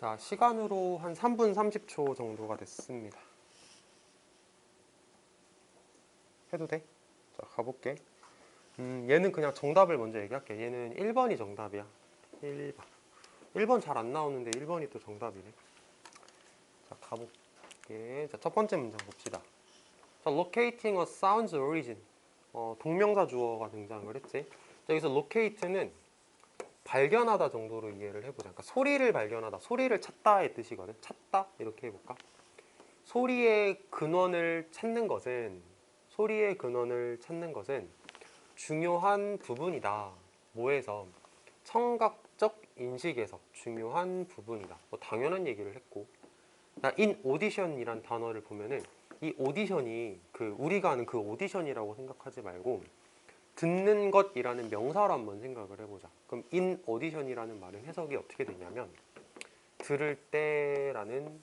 자, 시간으로 한 3분 30초 정도가 됐습니다. 해도 돼? 자, 가볼게. 얘는 그냥 정답을 먼저 얘기할게. 얘는 1번이 정답이야. 1번. 1번 잘 안 나오는데 1번이 또 정답이네. 자, 가볼게. 자, 첫 번째 문장 봅시다. 자, locating a sound's origin. 동명사 주어가 등장을 했지. 자, 여기서 locate는 발견하다 정도로 이해를 해보자. 그러니까 소리를 발견하다, 소리를 찾다의 뜻이거든. 찾다? 이렇게 해볼까? 소리의 근원을 찾는 것은 중요한 부분이다. 뭐에서? 청각적 인식에서 중요한 부분이다. 뭐 당연한 얘기를 했고, in audition이란 단어를 보면은 이 오디션이 우리가 아는 그 오디션이라고 생각하지 말고 듣는 것이라는 명사로 한번 생각을 해보자. 그럼 in audition이라는 말은 해석이 어떻게 되냐면 들을 때라는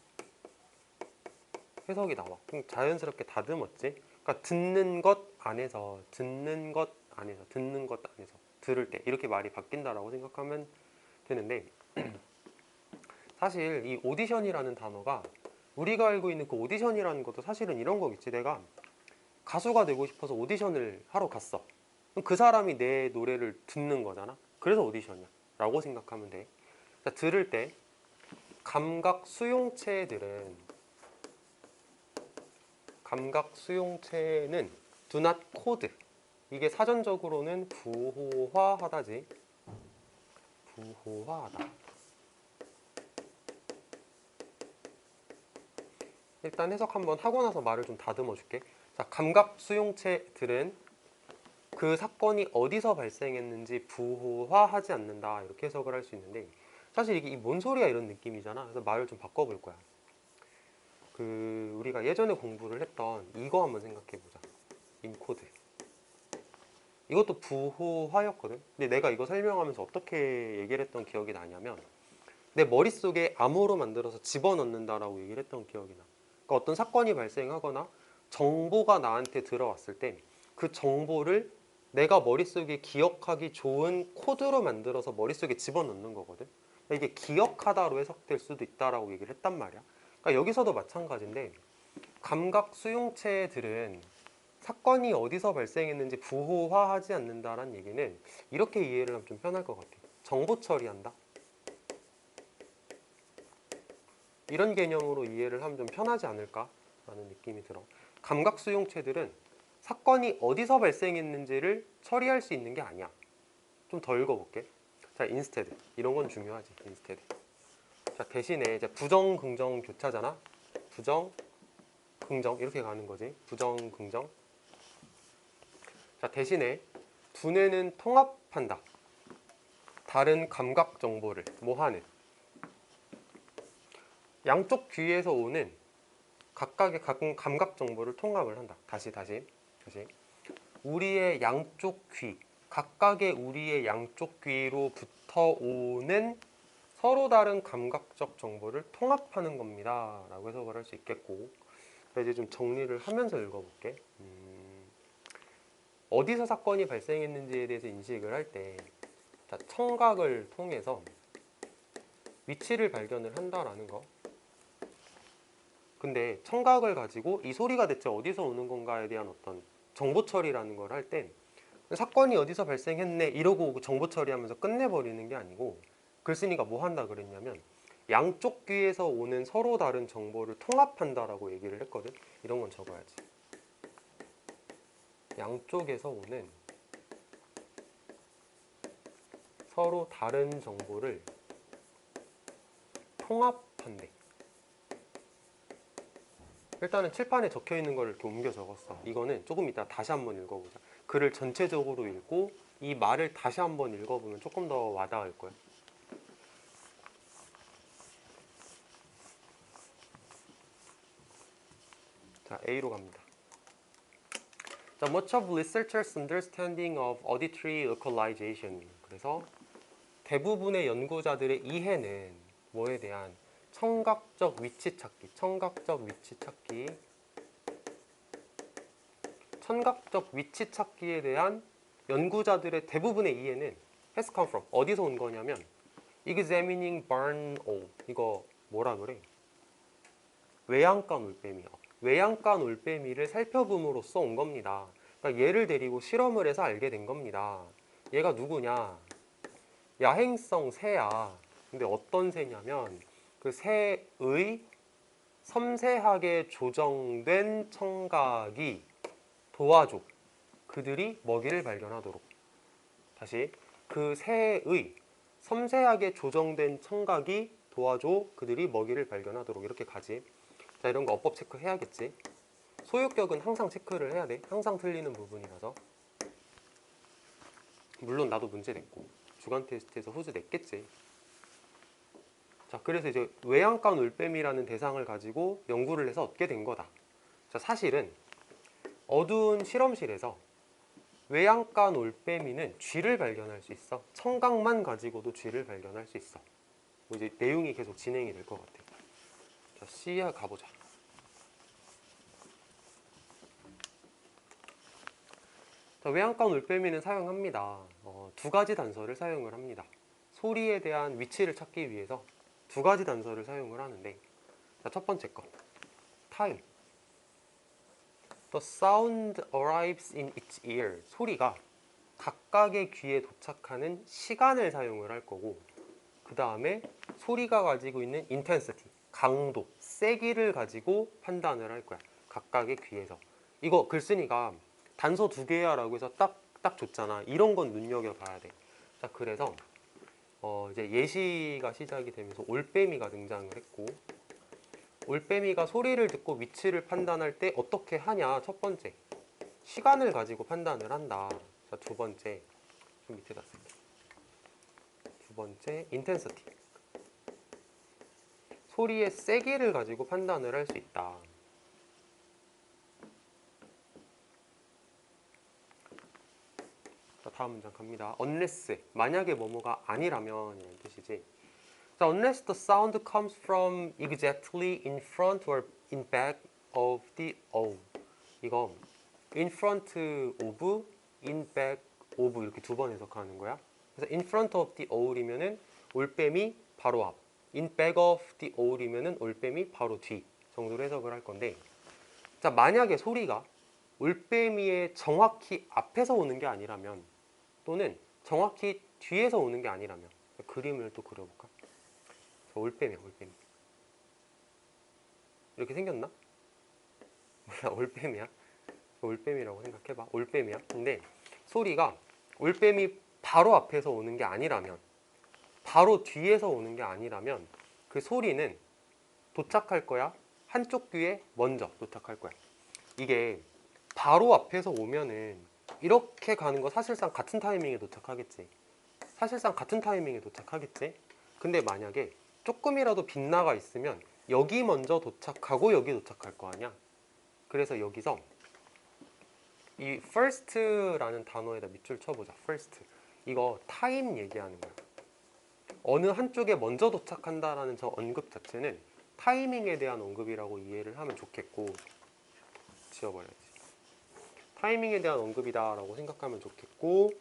해석이 나와. 그럼 자연스럽게 다듬었지. 그러니까 듣는 것 안에서 들을 때 이렇게 말이 바뀐다라고 생각하면 되는데, 사실 이 오디션이라는 단어가 우리가 알고 있는 그 오디션이라는 것도 사실은 이런 거겠지. 내가 가수가 되고 싶어서 오디션을 하러 갔어. 그럼 그 사람이 내 노래를 듣는 거잖아. 그래서 오디션이야 라고 생각하면 돼. 자, 들을 때 감각 수용체는 do not code. 이게 사전적으로는 부호화하다지. 부호화하다. 일단 해석 한번 하고 나서 말을 좀 다듬어 줄게. 자, 감각 수용체들은 그 사건이 어디서 발생했는지 부호화하지 않는다. 이렇게 해석을 할 수 있는데, 사실 이게 뭔 소리야 이런 느낌이잖아. 그래서 말을 좀 바꿔볼 거야. 우리가 예전에 공부를 했던 이거 한번 생각해 보자. 인코드. 이것도 부호화였거든. 근데 내가 이거 설명하면서 어떻게 얘기를 했던 기억이 나냐면, 내 머릿속에 암호로 만들어서 집어넣는다라고 얘기를 했던 기억이 나. 그러니까 어떤 사건이 발생하거나 정보가 나한테 들어왔을 때 그 정보를 내가 머릿속에 기억하기 좋은 코드로 만들어서 머릿속에 집어넣는 거거든. 그러니까 이게 기억하다로 해석될 수도 있다라고 얘기를 했단 말이야. 그러니까 여기서도 마찬가지인데, 감각 수용체들은 사건이 어디서 발생했는지 부호화하지 않는다라는 얘기는 이렇게 이해를 하면 좀 편할 것 같아. 정보 처리한다. 이런 개념으로 이해를 하면 좀 편하지 않을까라는 느낌이 들어. 감각 수용체들은 사건이 어디서 발생했는지를 처리할 수 있는 게 아니야. 좀 더 읽어볼게. 자, instead. 이런 건 중요하지. instead. 자, 대신에 이제 부정, 긍정 교차잖아. 부정, 긍정 이렇게 가는 거지. 부정, 긍정. 자, 대신에 두뇌는 통합한다. 다른 감각 정보를 뭐 하는? 양쪽 귀에서 오는 각각의 감각 정보를 통합을 한다. 다시. 우리의 양쪽 귀, 각각의 우리의 양쪽 귀로부터 오는 서로 다른 감각적 정보를 통합하는 겁니다. 라고 해석을 할 수 있겠고, 이제 좀 정리를 하면서 읽어볼게. 어디서 사건이 발생했는지에 대해서 인식을 할 때, 자, 청각을 통해서 위치를 발견을 한다라는 거. 근데 청각을 가지고 이 소리가 대체 어디서 오는 건가에 대한 어떤 정보 처리라는 걸 할 땐 사건이 어디서 발생했네 이러고 정보 처리하면서 끝내버리는 게 아니고, 글쓴이가 뭐 한다 그랬냐면 양쪽 귀에서 오는 서로 다른 정보를 통합한다라고 얘기를 했거든. 이런 건 적어야지. 양쪽에서 오는 서로 다른 정보를 통합한대. 일단은 칠판에 적혀 있는 걸 이렇게 옮겨 적었어. 이거는 조금 이따 다시 한번 읽어보자. 글을 전체적으로 읽고 이 말을 다시 한번 읽어보면 조금 더 와닿을 거야. 자, A로 갑니다. 자, much of researchers' understanding of auditory localization. 그래서 대부분의 연구자들의 이해는 뭐에 대한? 청각적 위치 찾기. 청각적 위치 찾기에 대한 연구자들의 대부분의 이해는 has come from. 어디서 온 거냐면 examining barn owl. 이거 뭐라 그래? 외양간 올빼미. 외양간 올빼미를 살펴봄으로써 온 겁니다. 그러니까 얘를 데리고 실험을 해서 알게 된 겁니다. 얘가 누구냐? 야행성 새야. 근데 어떤 새냐면 그 새의 섬세하게 조정된 청각이 도와줘. 그들이 먹이를 발견하도록. 다시 그 새의 섬세하게 조정된 청각이 도와줘. 그들이 먹이를 발견하도록. 이렇게 가지. 자, 이런 거 어법 체크 해야겠지. 소유격은 항상 체크를 해야 돼. 항상 틀리는 부분이라서. 물론 나도 문제 냈고 주간 테스트에서 호주 냈겠지. 자, 그래서 이제 외양간 올빼미라는 대상을 가지고 연구를 해서 얻게 된 거다. 자, 사실은 어두운 실험실에서 외양간 올빼미는 쥐를 발견할 수 있어. 청각만 가지고도 쥐를 발견할 수 있어. 뭐 이제 내용이 계속 진행이 될 것 같아. 자, C야 가보자. 자, 외양간 올빼미는 사용합니다. 두 가지 단서를 사용을 합니다. 소리에 대한 위치를 찾기 위해서 두 가지 단서를 사용을 하는데, 자, 첫 번째 거 time. The sound arrives in its ear. 소리가 각각의 귀에 도착하는 시간을 사용을 할 거고, 그 다음에 소리가 가지고 있는 intensity, 강도, 세기를 가지고 판단을 할 거야. 각각의 귀에서. 이거 글쓴이가 단서 두 개야 라고 해서 딱 줬잖아. 이런 건 눈여겨봐야 돼. 자, 그래서 이제 예시가 시작이 되면서 올빼미가 등장을 했고, 올빼미가 소리를 듣고 위치를 판단할 때 어떻게 하냐. 첫 번째, 시간을 가지고 판단을 한다. 자, 두 번째, 좀 밑에다 쓸게. 두 번째, intensity. 소리의 세기를 가지고 판단을 할 수 있다. 자, 다음 문장 갑니다. unless, 만약에 뭐뭐가 아니라면 이런 뜻이지. 자, unless the sound comes from exactly in front or in back of the owl. 이거 in front of, in back of 이렇게 두 번 해석하는 거야. 그래서 in front of the owl이면은 올빼미 바로 앞, in back of the owl이면은 올빼미 바로 뒤 정도로 해석을 할 건데, 자, 만약에 소리가 올빼미의 정확히 앞에서 오는 게 아니라면, 또는 정확히 뒤에서 오는 게 아니라면, 그림을 또 그려볼까? 올빼미야, 올빼미. 이렇게 생겼나? 몰라, 올빼미야? 올빼미라고 생각해봐. 올빼미야. 근데 소리가 올빼미 바로 앞에서 오는 게 아니라면, 바로 뒤에서 오는 게 아니라면, 그 소리는 도착할 거야. 한쪽 귀에 먼저 도착할 거야. 이게 바로 앞에서 오면은 이렇게 가는 거 사실상 같은 타이밍에 도착하겠지. 사실상 같은 타이밍에 도착하겠지. 근데 만약에 조금이라도 빗나가 있으면 여기 먼저 도착하고 여기 도착할 거 아니야. 그래서 여기서 이 first라는 단어에다 밑줄 쳐보자. first. 이거 타임 얘기하는 거야. 어느 한쪽에 먼저 도착한다라는 저 언급 자체는 타이밍에 대한 언급이라고 이해를 하면 좋겠고, 지워버려야지. 타이밍에 대한 언급이다 라고 생각하면 좋겠고,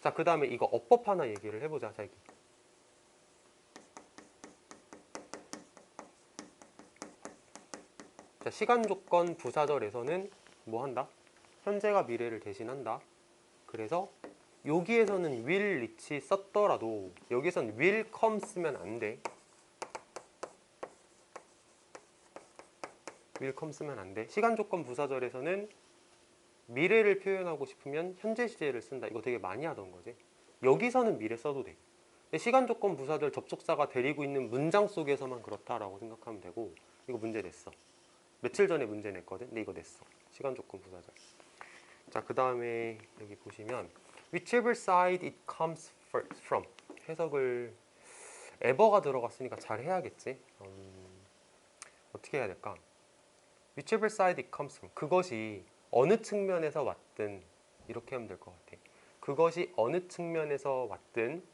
자, 그 다음에 이거 어법 하나 얘기를 해보자. 자, 여기. 자, 시간 조건 부사절에서는 뭐 한다? 현재가 미래를 대신한다. 그래서 여기에서는 will reach 썼더라도 여기선 will come 쓰면 안 돼. will come 쓰면 안 돼. 시간 조건 부사절에서는 미래를 표현하고 싶으면 현재 시제를 쓴다. 이거 되게 많이 하던 거지. 여기서는 미래 써도 돼. 근데 시간 조건 부사절 접속사가 데리고 있는 문장 속에서만 그렇다라고 생각하면 되고, 이거 문제 냈어. 며칠 전에 문제 냈거든. 근데 이거 냈어. 시간 조건 부사절. 자, 그 다음에 여기 보시면 whichever side it comes from. 해석을 ever가 들어갔으니까 잘 해야겠지. 어떻게 해야 될까? whichever side it comes from. 그것이 어느 측면에서 왔든, 이렇게 하면 될 것 같아. 그것이 어느 측면에서 왔든,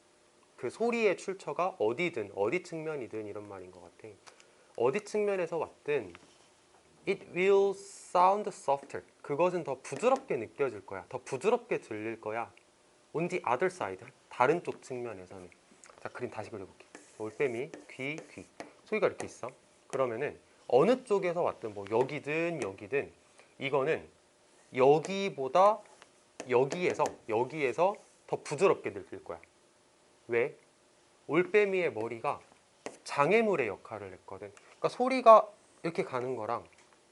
그 소리의 출처가 어디든, 어디 측면이든 이런 말인 것 같아. 어디 측면에서 왔든 it will sound softer. 그것은 더 부드럽게 느껴질 거야. 더 부드럽게 들릴 거야. on the other side. 다른 쪽 측면에서는. 자, 그림 다시 그려볼게. 올빼미, 귀, 귀. 소리가 이렇게 있어. 그러면은 어느 쪽에서 왔든 뭐 여기든 여기든 이거는 여기보다 여기에서 더 부드럽게 들릴 거야. 왜? 올빼미의 머리가 장애물의 역할을 했거든. 그러니까 소리가 이렇게 가는 거랑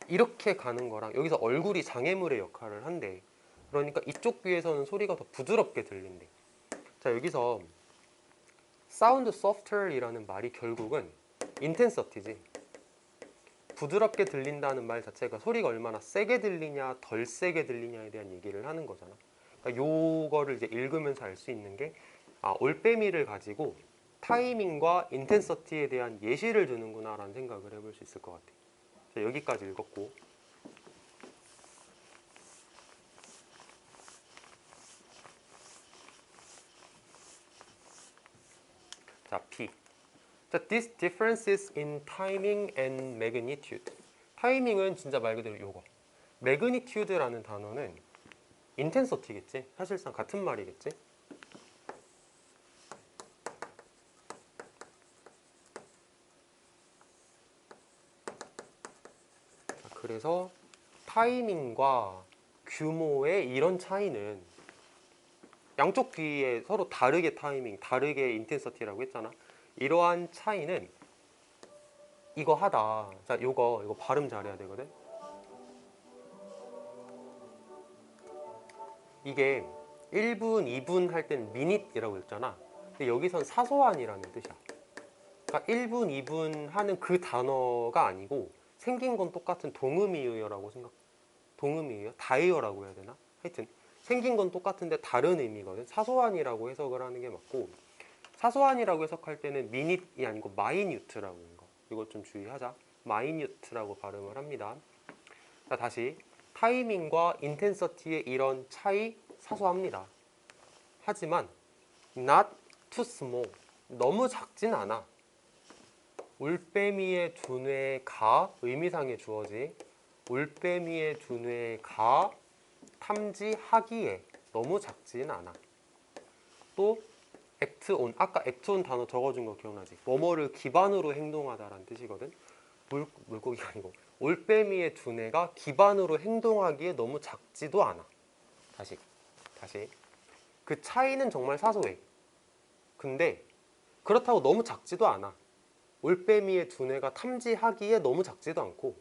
이렇게 가는 거랑 여기서 얼굴이 장애물의 역할을 한대. 그러니까 이쪽 귀에서는 소리가 더 부드럽게 들린대. 자, 여기서 사운드 소프트이라는 말이 결국은 인텐서티지. 부드럽게 들린다는 말 자체가 소리가 얼마나 세게 들리냐 덜 세게 들리냐에 대한 얘기를 하는 거잖아. 그러니까 요거를 이제 읽으면서 알 수 있는 게 올빼미를 가지고 타이밍과 인텐서티에 대한 예시를 두는구나 라는 생각을 해볼 수 있을 것 같아. 자, 여기까지 읽었고, 자, P. 자, these differences in timing and magnitude. 타이밍은 진짜 말 그대로 요거. magnitude라는 단어는 인텐서티겠지? 사실상 같은 말이겠지? 자, 그래서 타이밍과 규모의 이런 차이는 양쪽 귀에 서로 다르게 타이밍, 다르게 인텐서티라고 했잖아. 이러한 차이는 이거 하다. 자, 이거 발음 잘해야 되거든. 이게 1분, 2분 할 땐 미닛이라고 했잖아. 근데 여기선 사소한이라는 뜻이야. 그러니까 1분, 2분 하는 그 단어가 아니고 생긴 건 똑같은 동음이어라고 동음이에요? 다이어라고 해야 되나? 하여튼 생긴 건 똑같은데 다른 의미거든. 사소한이라고 해석을 하는 게 맞고, 사소한이라고 해석할 때는 미닛이 아니고 마이뉴트라고 하는 거. 이거 좀 주의하자. 마이뉴트라고 발음을 합니다. 자, 다시 타이밍과 인텐서티의 이런 차이 사소합니다. 하지만 not too small. 너무 작진 않아. 올빼미의 두뇌가 의미상의 주어지. 올빼미의 두뇌가 탐지하기에 너무 작진 않아. 또 act on, 아까 act on 단어 적어준 거 기억나지? 뭐뭐를 기반으로 행동하다라는 뜻이거든. 물고기가 아니고 올빼미의 두뇌가 기반으로 행동하기에 너무 작지도 않아. 다시 그 차이는 정말 사소해. 근데 그렇다고 너무 작지도 않아. 올빼미의 두뇌가 탐지하기에 너무 작지도 않고,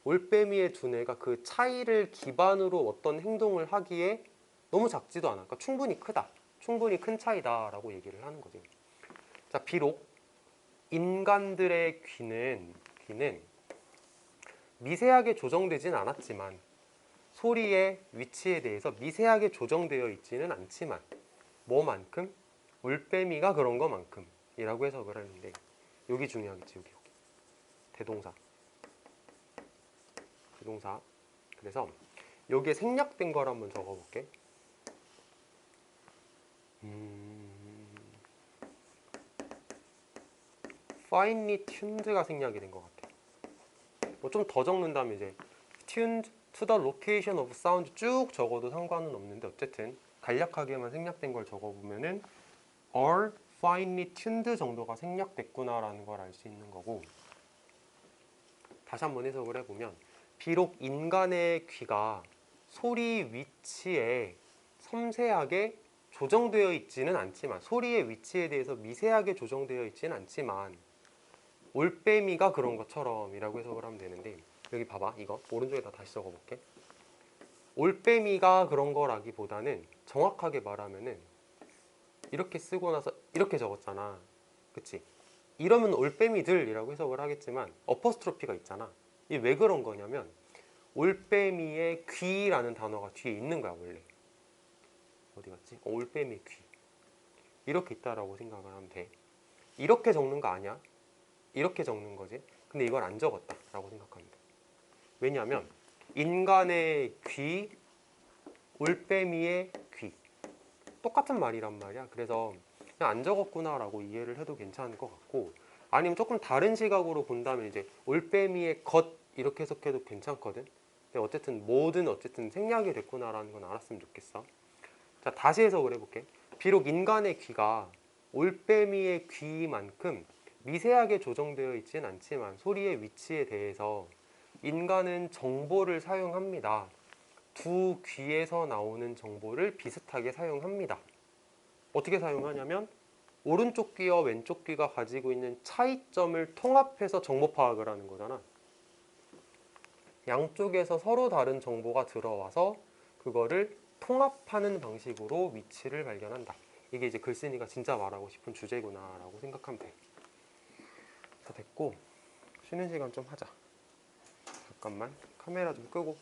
올빼미의 두뇌가 그 차이를 기반으로 어떤 행동을 하기에 너무 작지도 않아. 그러니까 충분히 크다, 충분히 큰 차이다라고 얘기를 하는 거지. 자, 비록 인간들의 귀는 미세하게 조정되진 않았지만, 소리의 위치에 대해서 미세하게 조정되어 있지는 않지만, 뭐만큼? 올빼미가 그런 것만큼이라고 해석을 하는데, 여기 중요하겠지. 여기 대동사. 그래서 여기에 생략된 걸 한번 적어볼게. finely tuned가 생략이 된 것 같아. 뭐 좀 더 적는다면 이제 tuned to the location of sound 쭉 적어도 상관은 없는데, 어쨌든 간략하게만 생략된 걸 적어보면은 are finely tuned 정도가 생략됐구나라는 걸 알 수 있는 거고, 다시 한번 해석을 해보면, 비록 인간의 귀가 소리 위치에 섬세하게 조정되어 있지는 않지만, 소리의 위치에 대해서 미세하게 조정되어 있지는 않지만, 올빼미가 그런 것처럼 이라고 해석을 하면 되는데, 여기 봐봐. 이거 오른쪽에다 다시 적어볼게. 올빼미가 그런 거라기보다는 정확하게 말하면은 이렇게 쓰고 나서 이렇게 적었잖아. 그치? 이러면 올빼미들이라고 해석을 하겠지만 어퍼스트로피가 있잖아. 이게 왜 그런 거냐면 올빼미의 귀라는 단어가 뒤에 있는 거야. 원래 어디 갔지? 올빼미 귀 이렇게 있다라고 생각을 하면 돼. 이렇게 적는 거 아니야? 이렇게 적는 거지. 근데 이걸 안 적었다라고 생각하면 돼. 왜냐하면 인간의 귀, 올빼미의 귀 똑같은 말이란 말이야. 그래서 그냥 안 적었구나라고 이해를 해도 괜찮을 것 같고, 아니면 조금 다른 시각으로 본다면 이제 올빼미의 것 이렇게 해석해도 괜찮거든. 근데 어쨌든 생략이 됐구나라는 건 알았으면 좋겠어. 자, 다시 해석을 해볼게. 비록 인간의 귀가 올빼미의 귀만큼 미세하게 조정되어 있지는 않지만 소리의 위치에 대해서 인간은 정보를 사용합니다. 두 귀에서 나오는 정보를 비슷하게 사용합니다. 어떻게 사용하냐면 오른쪽 귀와 왼쪽 귀가 가지고 있는 차이점을 통합해서 정보 파악을 하는 거잖아. 양쪽에서 서로 다른 정보가 들어와서 그거를 통합하는 방식으로 위치를 발견한다. 이게 이제 글쓴이가 진짜 말하고 싶은 주제구나 라고 생각하면 돼. 다 됐고 쉬는 시간 좀 하자. 잠깐만 카메라 좀 끄고.